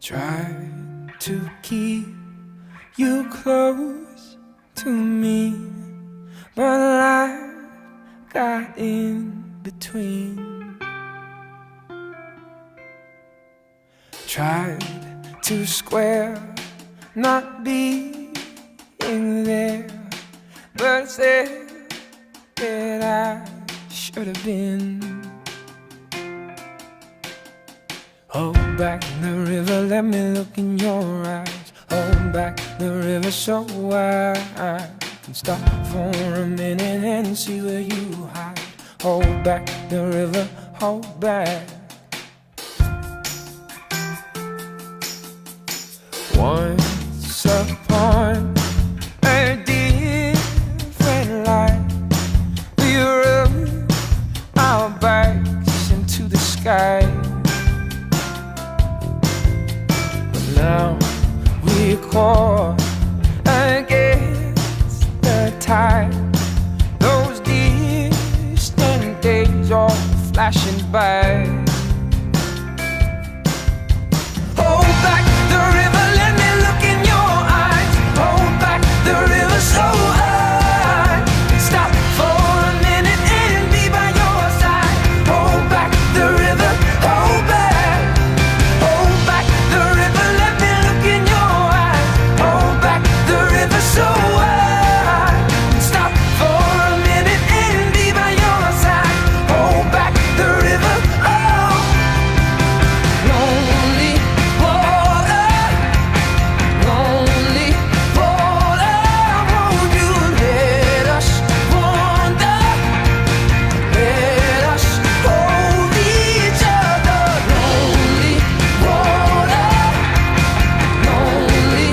Try to keep you close to me, but life got in between. Tried to square not being there, but said that I should have been. Hold back the river, let me look in your eyes. Hold back the river so I can stop for a minute and see where you hide. Hold back the river, hold back. Once upon a different life, we rubbed our backs into the sky. Now we're caught against the tide. Those distant days are flashing by. Hold back the river, let me look in your eyes. Hold back the river so I can stop for a minute and be by your side. Hold back the river, hold back. So I can stop for a minute and be by your side. Hold back the river, oh. Lonely water, lonely water. Won't you let us wander? Let us hold each other. Lonely water, lonely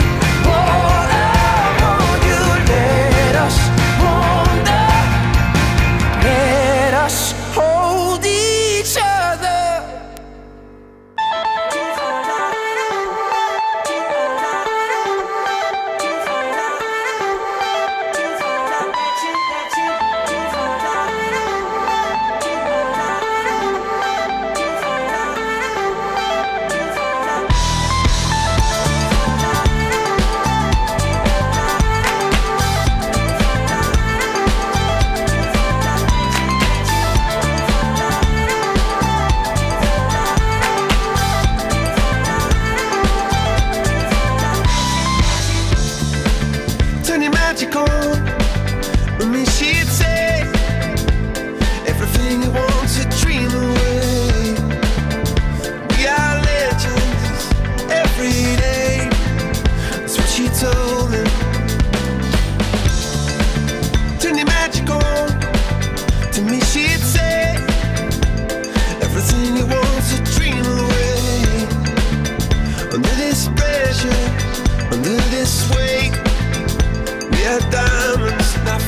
water. Let us hold each other. Turn your magic on. With me she'd say everything you want to dream away. We are legends every day. That's what she told me. Turn your magic on. To me she'd say everything you want to dream away. Under this pressure, under this weight, we are diamonds, not